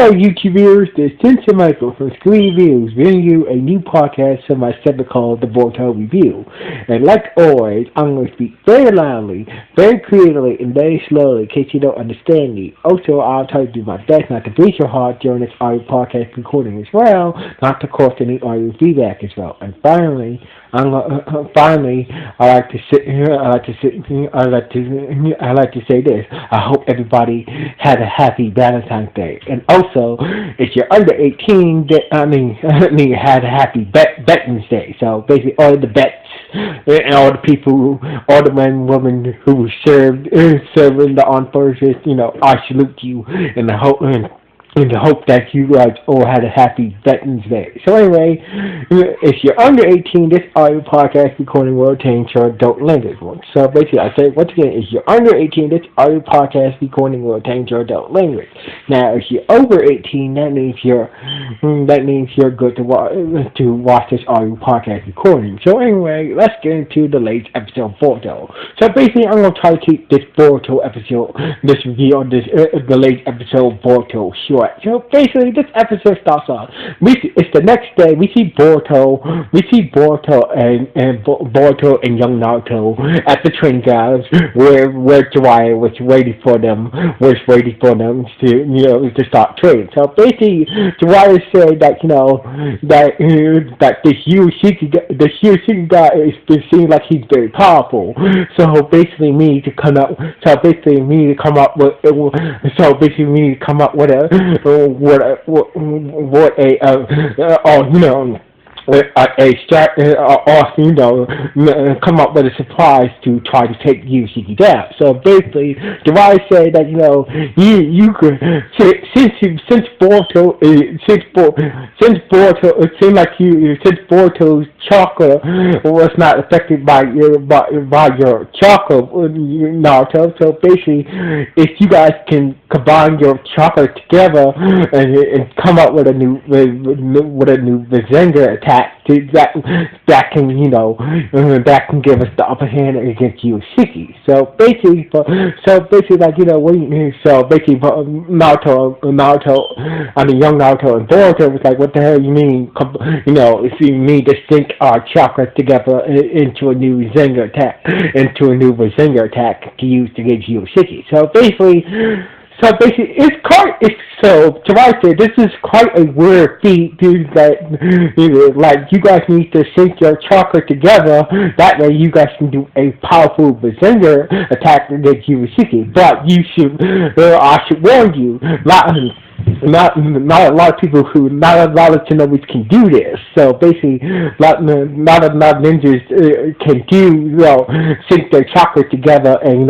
Hello, YouTube viewers. This is Tintin Michael from Screen Reviews, bringing you a new podcast of my segment called The Boruto Review. And like always, I'm going to speak very loudly, very clearly, and very slowly in case you don't understand me. Also, I'll try to do my best not to break your heart during this audio podcast recording as well, not to cause any audio feedback as well. And finally, I like to say this. I hope everybody had a happy Valentine's Day. And also, if you're under 18, had a happy Veterans Day. So basically, all the vets and all the people, all the men and women who served serving the armed forces, I salute you in the hope that you guys all had a happy Veterans Day. So anyway, if you're under 18, this audio podcast recording will contain your adult language. So basically, I say once again, if you're under 18, this audio podcast recording will contain your adult language. Now, if you're over 18, that means you're good to watch this audio podcast recording. So anyway, let's get into the latest episode of Boruto. So basically, I'm gonna try to keep this Boruto episode, this review on this the latest episode of Boruto short. So basically, this episode starts off. It's the next day. We see Boruto and young Naruto at the training grounds where Jiraiya was waiting for them to start training. So basically, Jiraiya said that that this Yushiki guy seems like he's very powerful. So basically, we need to come up with come up with a surprise to try to take Yushiki down. So basically, Jiraiya said that you could since Boruto's chakra was not affected by your chakra, Naruto. So basically, if you guys can combine your chakra together and come up with a new Visenga attack that can give us the upper hand against Yushiki. So basically, young Naruto and Boruto was like, what the hell you mean? If you mean to sync our chakra together into a new Visenga attack to use against Yushiki. So basically, Jiraiya said this is quite a weird feat, that you guys need to sync your chakra together. That way, you guys can do a powerful Visenga attack against Yushiki. But I should warn you, not a lot of shinobis can do this. So basically, not a lot of ninjas can sync their chakras together and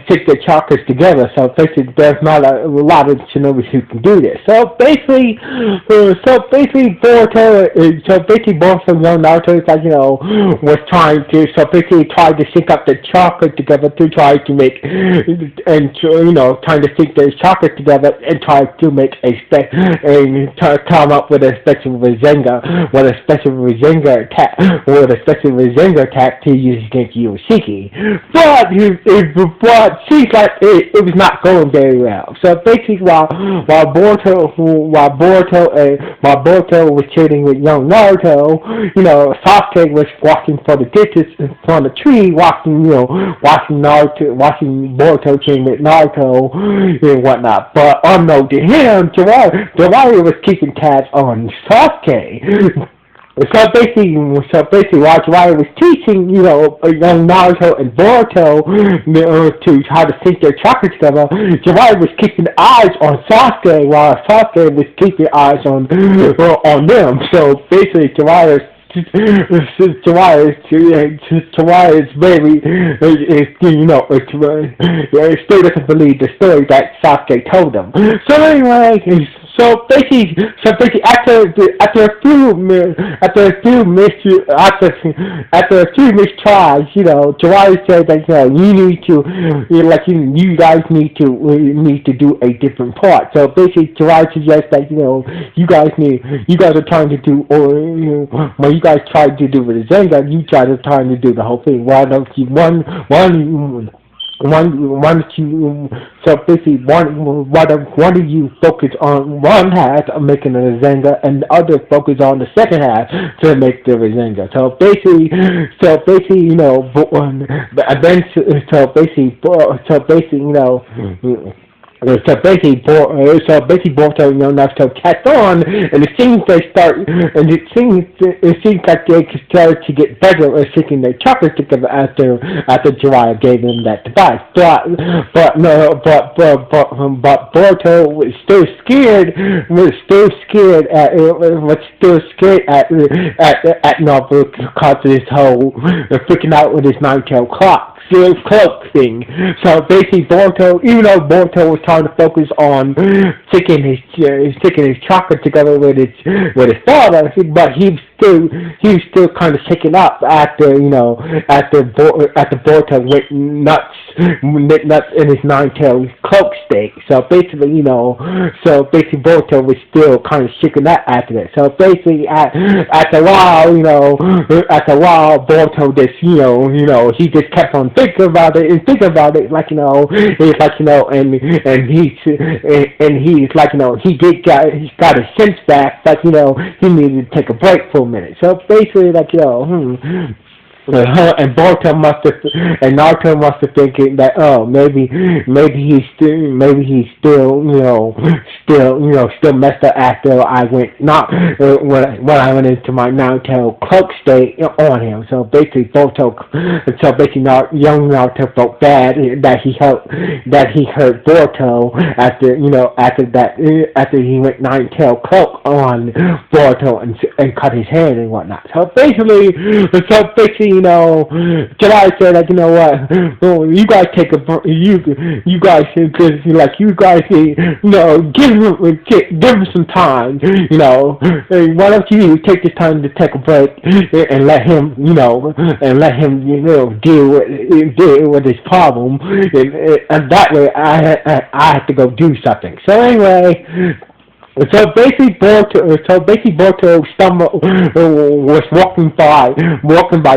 sync their chakras together. So basically, there's not a lot of shinobis who can do this. So basically, Boruto and young Naruto was trying to sync up the chakra together to try to make trying to sync their chakras together and try to make come up with a special Visenga attack to use against Yushiki. But seems like it was not going very well. So basically, while Boruto was training with young Naruto, Sasuke was walking for the distance from the tree, watching Boruto train with Naruto and whatnot. But unknown to him, Jiraiya was keeping tabs on Sasuke. So basically, while Jiraiya was teaching, young Naruto and Boruto to how to sync their chakras together, Jiraiya was keeping eyes on Sasuke while Sasuke was keeping eyes on them. So basically, Jiraiya still doesn't believe the story that Sasuke told him. So anyway, after a few mistries, Jiraiya said that you guys need to do a different part. So basically, Jiraiya suggests that you guys are trying to do, when you guys tried to do with the Zenga, you trying to do the whole thing. Why don't you one that you so basically one of you focus on one half of making a Rasengan and the other focus on the second half to make the Rasengan. So basically but then so basically so basically Boruto, Naruto catch on, and it seems they start, and it seems like they start to get better at sticking their chakras together after Jiraiya gave them that device. But no, but Boruto was still scared at Naruto because of this whole freaking out with his nine-tailed cloak thing. So basically, Boruto, even though Boruto was trying to focus on sticking his chakra together with his father, but he was still kind of shaken up after Boruto went nuts in his nine-tailed cloak state. So basically, Boruto was still kind of shaken up after that. So basically, after a while, Boruto just he just kept on thinking about it, it's like he got his sense back, he needed to take a break for a minute. So basically, and Boruto and Naruto must have thinking that maybe he's still messed up after I went not when I went into my Naruto cloak state on him. So basically young Naruto felt bad that he hurt Boruto after he went nine-tailed cloak on Boruto and cut his hand and whatnot. So basically July said, what, you guys take you guys, because, you guys, give him some time, why don't you take this time to take a break and let him, deal with his problem, and that way I had to go do something. So anyway, so basically, Boruto was walking by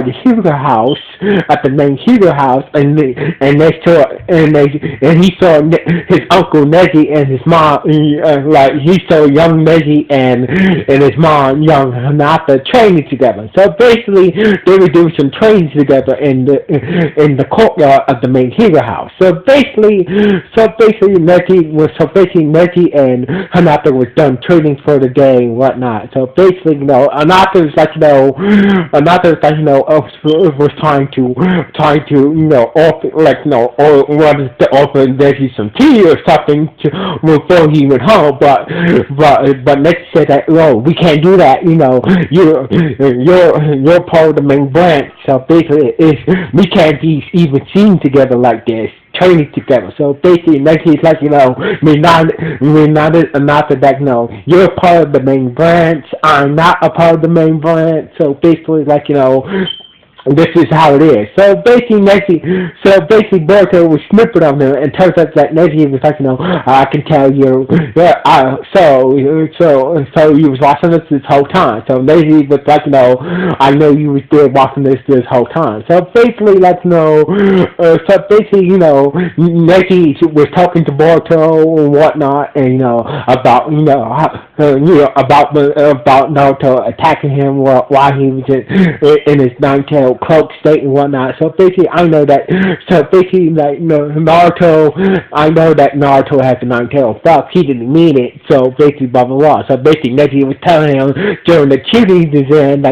the Hugo house at the main Hugo house, and he saw his uncle Neji and his mom, he saw young Neji and his mom, young Hinata, training together. So basically, they were doing some training together in the courtyard of the main Hugo house. So basically, Neji and Hinata was done trading for the day and whatnot. So basically, Anata was trying to offer Neji some tea or something before he went home. But Neji said that, we can't do that. You're part of the main branch. So basically, we can't be even seen together like this, training together. So basically, Neji's not that, you're a part of the main branch, I'm not a part of the main branch. So basically, this is how it is. So basically, Boruto was snipping on him, and turns out that Neji was I can tell you, so you was watching this whole time. So Neji was I know you was there watching this whole time. So basically, Neji was talking to Boruto and whatnot, and about Naruto attacking him while he was in his nine-tailed cloak state and whatnot. So basically, I know that. So basically, Naruto. I know that Naruto has the nine-tailed fox. He didn't mean it. So basically, blah blah blah. So basically, Neji was telling him during the cuties and I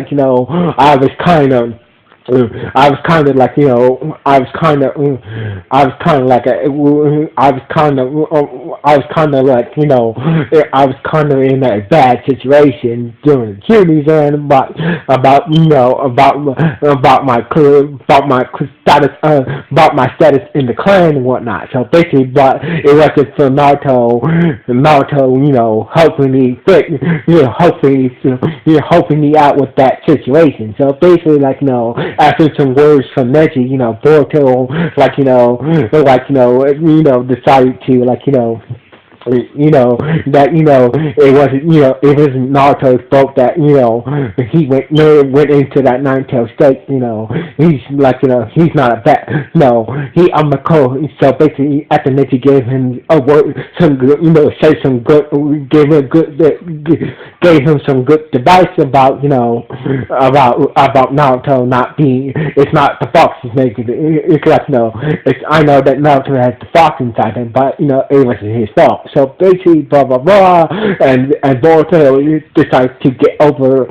was kind of. I was kind of in a bad situation during the cuties and about my status in the clan and whatnot. So basically, but it wasn't for Naruto, helping me out with that situation. So basically, after some words from Neji, Boruto, decided to, that it wasn't it wasn't Naruto's fault that he went into that nine-tailed state. He's like he's not a bad he so basically after Nietzsche gave him a word, some good said some good, gave him some good advice about about Naruto not being, it's not the fox is making it. It's like it's, I know that Naruto has the fox inside him, but it wasn't his fault. So basically, blah blah blah, and Boruto decides to get over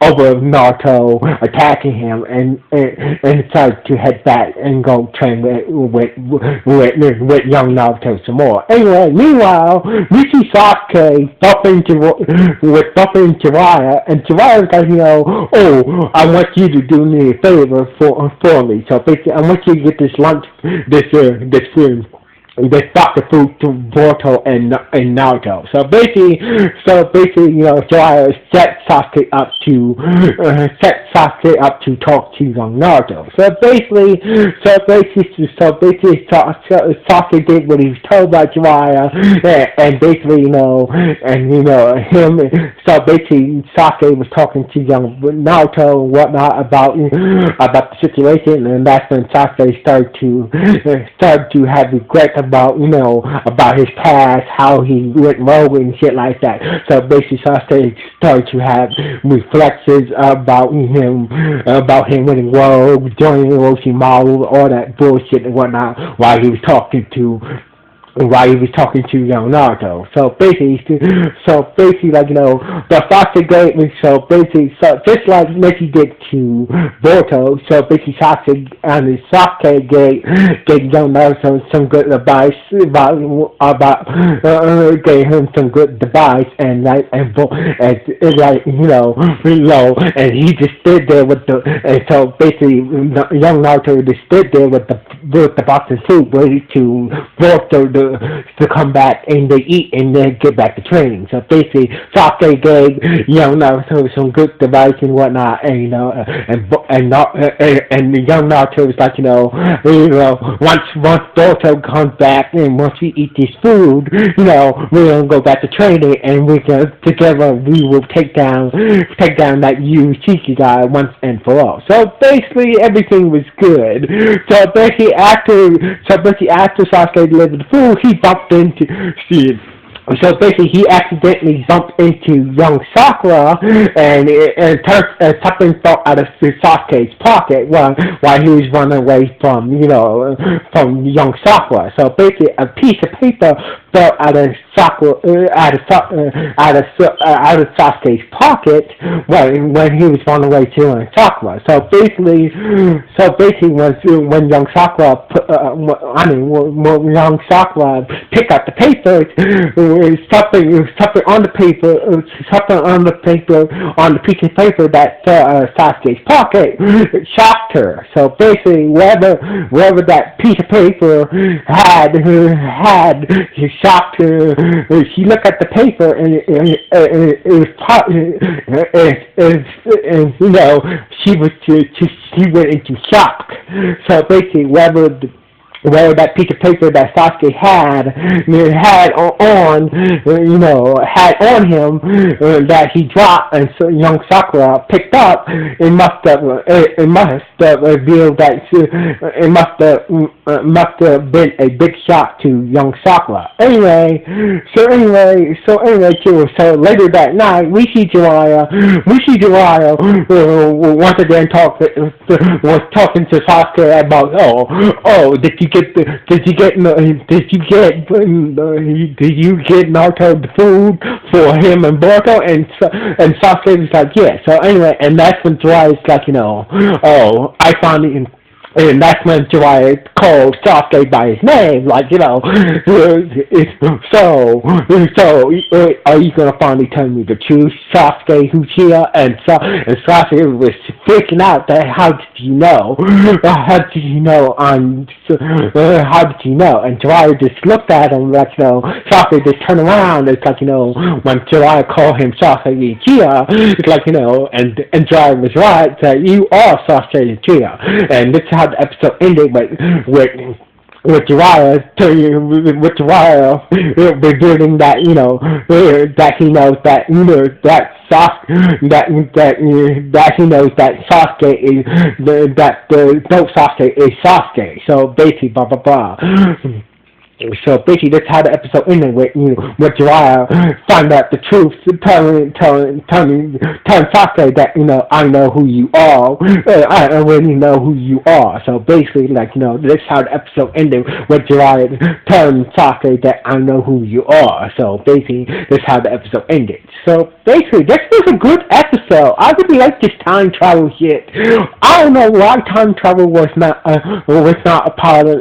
Naruto attacking him, and decides to head back and go train with young Naruto some more. Anyway, meanwhile, we see Sasuke bumping Jiraiya, and Jiraiya's like, oh, I want you to do me a favor for me. So basically, I want you to get this lunch, this food. They stopped the food to Boruto and Naruto. So basically, Jiraiya set Sasuke up to talk to young Naruto. So basically, Sasuke did what he was told by Jiraiya, and basically, him. So basically, Sasuke was talking to young Naruto and whatnot about the situation, and that's when Sasuke started to have regret about his past, how he went rogue and shit like that. So basically, Sasuke started to have reflections about him winning rogue, joining Orochimaru, all that bullshit and whatnot, while he was talking to young Naruto. So basically, like the Sasuke gave me. So just like Nikki did to Boruto. So basically, Sasuke gave young Naruto some good advice about gave him some good advice, and and he just stood there with the. And so basically, young Naruto just stood there with the box of food, ready to Boruto to come back and they eat and then get back to training. So basically, Sasuke gave young Naruto some good advice and whatnot, and the young Naruto was like, once Boruto comes back and once we eat this food, we're gonna go back to training and together we will take down that Yushiki guy once and for all. So basically, everything was good. So basically, after Sasuke delivered the food, he bumped into Steve. So basically, he accidentally bumped into young Sakura, and something fell out of Sasuke's pocket while he was running away from young Sakura. So basically, a piece of paper fell out of Sasuke's pocket when he was running away to young Sakura. So basically, when young Sakura young Sakura picked up the paper. Something on the paper, on the piece of paper that Sasuke's pocket shocked her. So basically, wherever that piece of paper had shocked her. She looked at the paper and she went into shock. So basically, where that piece of paper that Sasuke had on him that he dropped and so young Sakura picked up, it must have revealed that it must have been a big shock to young Sakura. So later that night we see Jiraiya once again was talking to Sasuke about did you get Naruto the food for him and Boruto, and Sasuke was like, yeah. So anyway, and that's when Jiraiya's like, I finally. And that's when Jiraiya called Sasuke by his name, like, are you gonna finally tell me the truth, Sasuke Uchiha? And Sasuke was freaking out that, how did you know? How did you know? And Jiraiya just looked at him like, Sasuke just turned around. It's like, when Jiraiya called him Sasuke Uchiha, it's like, and Jiraiya was right, that you are Sasuke Uchiha. And this is how the episode ended with with Jiraiya with Jiraiya revealing that that he knows that that that he knows that Sasuke is that the no Sasuke is Sasuke. So basically, blah blah blah. So basically, that's how the episode ended with Jiraiya find out the truth, telling Sasuke that I know who you are. I already know who you are. So basically, that's how the episode ended with Jiraiya telling Sasuke that I know who you are. So basically, that's how the episode ended. So basically, this was a good episode. I really like this time travel shit. I don't know why time travel was not a part of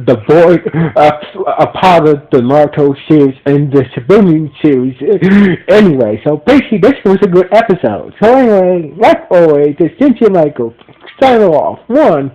the board a part of the Naruto series and the Civilian series. Anyway, so basically this was a good episode. So anyway, like always, it's Cynthia Michael. Signing off. 1,